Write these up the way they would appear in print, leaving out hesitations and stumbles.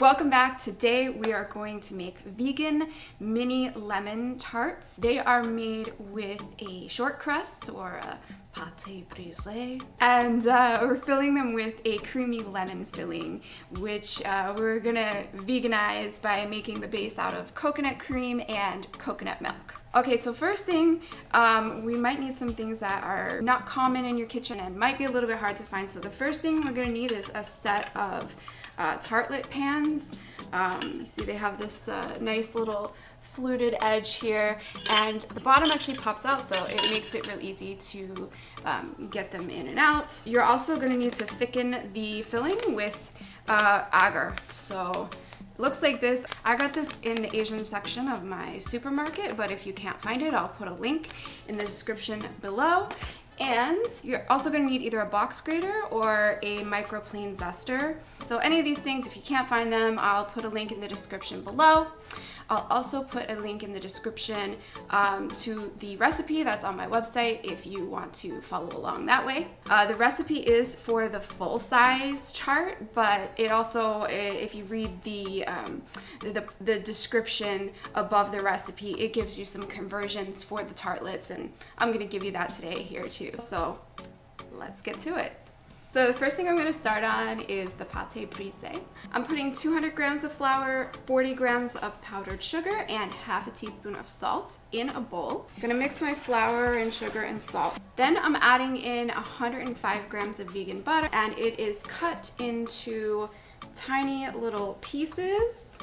Welcome back. Today we are going to make vegan mini lemon tarts. They are made with a short crust or a pâte brisée, and we're filling them with a creamy lemon filling, which we're gonna veganize by making the base out of coconut cream and coconut milk. Okay, so first thing, we might need some things that are not common in your kitchen and might be a little bit hard to find. So the first thing we're gonna need is a set of tartlet pans. You see they have this nice little fluted edge here, and the bottom actually pops out, so it makes it real easy to get them in and out. You're also going to need to thicken the filling with agar. So looks like this. I got this in the Asian section of my supermarket, but if you can't find it, I'll put a link in the description below. And you're also going to need either a box grater or a microplane zester. So any of these things, if you can't find them, I'll put a link in the description below. I'll also put a link in the description to the recipe that's on my website if you want to follow along that way. The recipe is for the full size chart, but it also, if you read the description above the recipe, it gives you some conversions for the tartlets, and I'm gonna give you that today here too. So let's get to it. So the first thing I'm going to start on is the pâte brisée. I'm putting 200 grams of flour, 40 grams of powdered sugar, and half a teaspoon of salt in a bowl. I'm going to mix my flour and sugar and salt. Then I'm adding in 105 grams of vegan butter, and it is cut into tiny little pieces.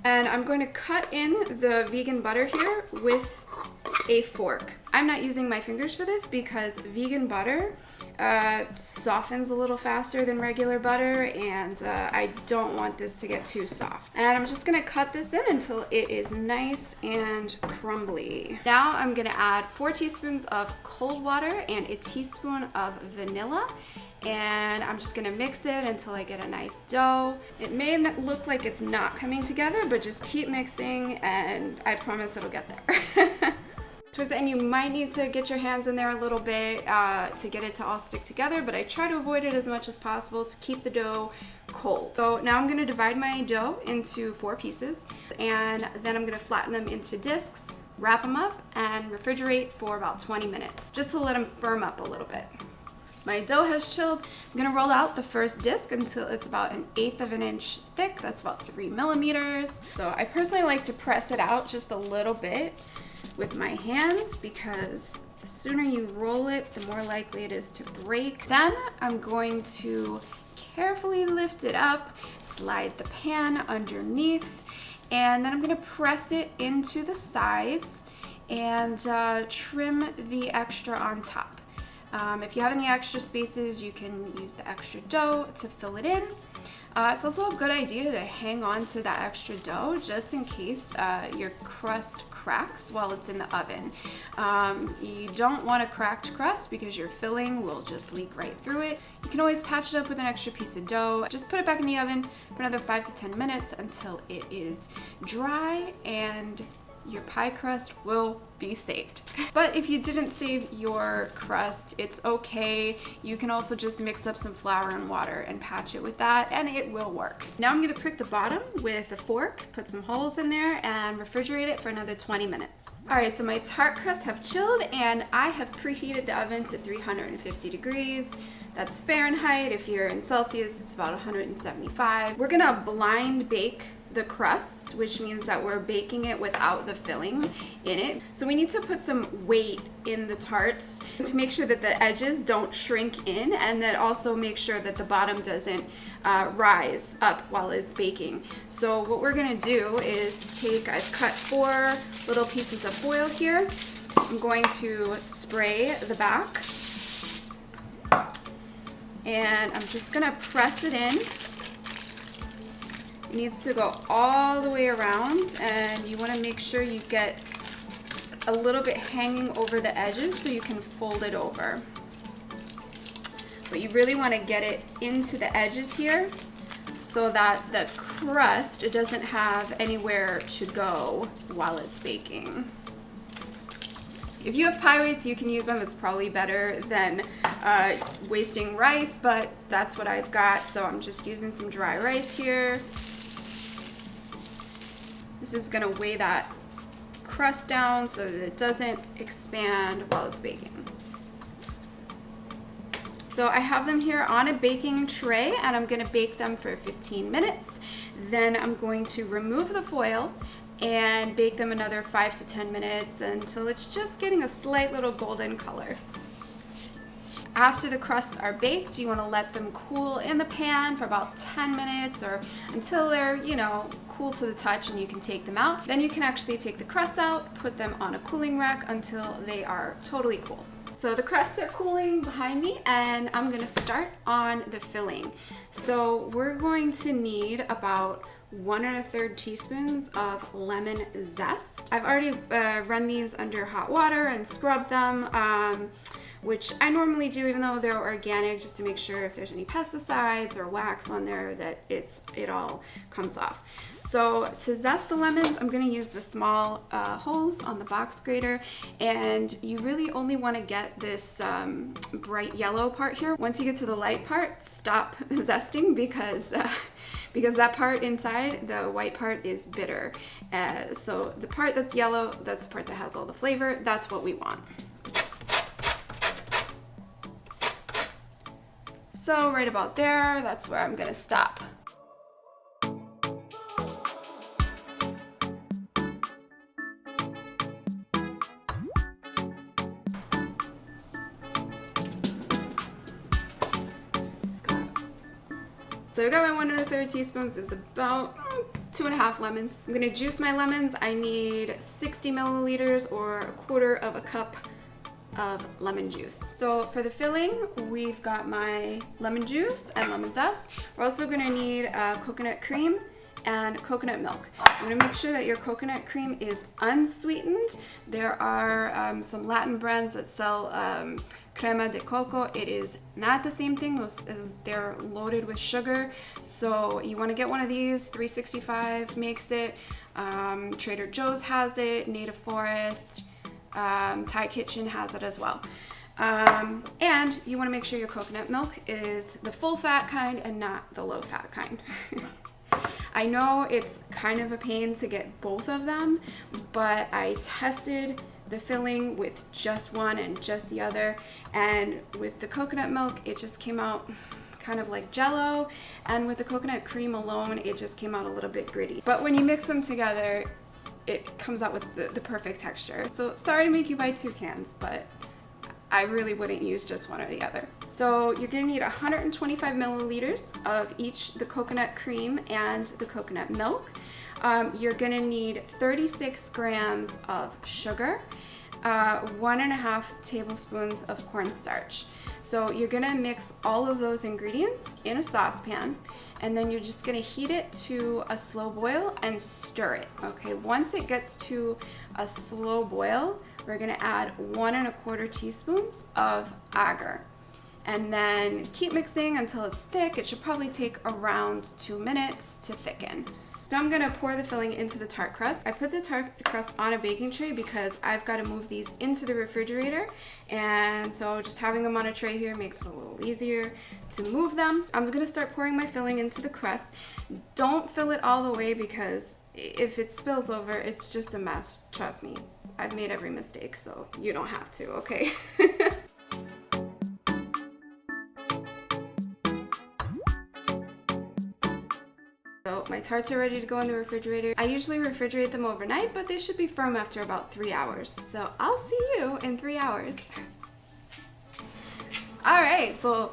And I'm going to cut in the vegan butter here with a fork. I'm not using my fingers for this because vegan butter softens a little faster than regular butter, and I don't want this to get too soft. And I'm just gonna cut this in until it is nice and crumbly. Now I'm gonna add 4 teaspoons of cold water and a teaspoon of vanilla, and I'm just gonna mix it until I get a nice dough. It may look like it's not coming together, but just keep mixing and I promise it'll get there. Towards the end, you might need to get your hands in there a little bit to get it to all stick together, but I try to avoid it as much as possible to keep the dough cold. So now I'm gonna divide my dough into 4 pieces, and then I'm gonna flatten them into discs, wrap them up, and refrigerate for about 20 minutes, just to let them firm up a little bit. My dough has chilled. I'm gonna roll out the first disc until it's about 1/8 of an inch thick. That's about 3 millimeters. So I personally like to press it out just a little bit with my hands, because the sooner you roll it, the more likely it is to break. Then I'm going to carefully lift it up, slide the pan underneath, and then I'm gonna press it into the sides and trim the extra on top. If you have any extra spaces, you can use the extra dough to fill it in. It's also a good idea to hang on to that extra dough just in case your crust cracks while it's in the oven. You don't want a cracked crust because your filling will just leak right through it. You can always patch it up with an extra piece of dough. Just put it back in the oven for another 5 to 10 minutes until it is dry, and your pie crust will be saved. But if you didn't save your crust, it's okay. You can also just mix up some flour and water and patch it with that, and it will work. Now I'm gonna prick the bottom with a fork, put some holes in there, and refrigerate it for another 20 minutes. All right, so my tart crusts have chilled, and I have preheated the oven to 350 degrees. That's Fahrenheit. If you're in Celsius, it's about 175. We're gonna blind bake the crusts, which means that we're baking it without the filling in it. So we need to put some weight in the tarts to make sure that the edges don't shrink in, and then also make sure that the bottom doesn't rise up while it's baking. So what we're gonna do is I've cut 4 little pieces of foil here. I'm going to spray the back, and I'm just gonna press it in. It needs to go all the way around, and you want to make sure you get a little bit hanging over the edges so you can fold it over. But you really want to get it into the edges here so that the crust doesn't have anywhere to go while it's baking. If you have pie weights, you can use them. It's probably better than wasting rice, but that's what I've got. So I'm just using some dry rice here. This is gonna weigh that crust down so that it doesn't expand while it's baking. So I have them here on a baking tray and I'm gonna bake them for 15 minutes. Then I'm going to remove the foil and bake them another 5 to 10 minutes until it's just getting a slight little golden color. After the crusts are baked, you want to let them cool in the pan for about 10 minutes or until they're, cool to the touch and you can take them out. Then you can actually take the crusts out, put them on a cooling rack until they are totally cool. So the crusts are cooling behind me and I'm gonna start on the filling. So we're going to need about 1 1/3 teaspoons of lemon zest. I've already run these under hot water and scrubbed them, which I normally do even though they're organic, just to make sure if there's any pesticides or wax on there that it all comes off. So to zest the lemons, I'm gonna use the small holes on the box grater, and you really only wanna get this bright yellow part here. Once you get to the light part, stop zesting because that part inside, the white part, is bitter. So the part that's yellow, that's the part that has all the flavor, that's what we want. So right about there, that's where I'm gonna stop. So I got my 1 1/3 teaspoons. It was about 2.5 lemons. I'm gonna juice my lemons. I need 60 milliliters or 1/4 cup of lemon juice. So for the filling, we've got my lemon juice and lemon zest. We're also gonna need coconut cream and coconut milk. You want to make sure that your coconut cream is unsweetened. There are some Latin brands that sell crema de coco. It is not the same thing. They're loaded with sugar. So you want to get one of these. 365 makes it. Trader Joe's has it. Native Forest. Thai Kitchen has it as well. And you want to make sure your coconut milk is the full fat kind and not the low fat kind. I know it's kind of a pain to get both of them, but I tested the filling with just one and just the other, and with the coconut milk it just came out kind of like jello, and with the coconut cream alone it just came out a little bit gritty. But when you mix them together, it comes out with the perfect texture. So sorry to make you buy 2 cans, but I really wouldn't use just one or the other. So you're gonna need 125 milliliters of each the coconut cream and the coconut milk. You're gonna need 36 grams of sugar, 1.5 tablespoons of cornstarch. So you're gonna mix all of those ingredients in a saucepan, and then you're just gonna heat it to a slow boil and stir it. Okay, once it gets to a slow boil, we're gonna add 1 1/4 teaspoons of agar. And then keep mixing until it's thick. It should probably take around 2 minutes to thicken. So I'm gonna pour the filling into the tart crust. I put the tart crust on a baking tray because I've gotta move these into the refrigerator. And so just having them on a tray here makes it a little easier to move them. I'm gonna start pouring my filling into the crust. Don't fill it all the way because if it spills over, it's just a mess. Trust me, I've made every mistake, so you don't have to, okay? So my tarts are ready to go in the refrigerator. I usually refrigerate them overnight, but they should be firm after about 3 hours. So I'll see you in 3 hours. All right, so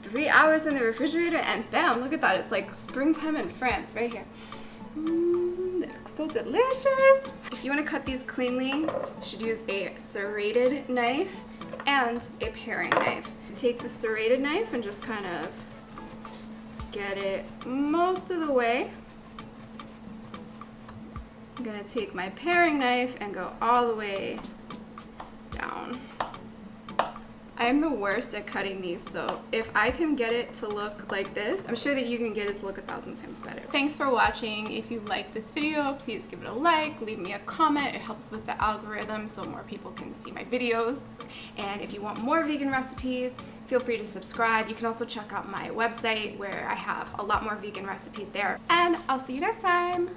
3 hours in the refrigerator and bam, look at that. It's like springtime in France right here. They look so delicious. If you want to cut these cleanly, you should use a serrated knife and a paring knife. Take the serrated knife and just kind of get it most of the way. I'm gonna take my paring knife and go all the way down. I am the worst at cutting these, so if I can get it to look like this, I'm sure that you can get it to look 1,000 times better. Thanks for watching. If you liked this video, please give it a like, leave me a comment. It helps with the algorithm so more people can see my videos. And if you want more vegan recipes, feel free to subscribe. You can also check out my website where I have a lot more vegan recipes there. And I'll see you next time.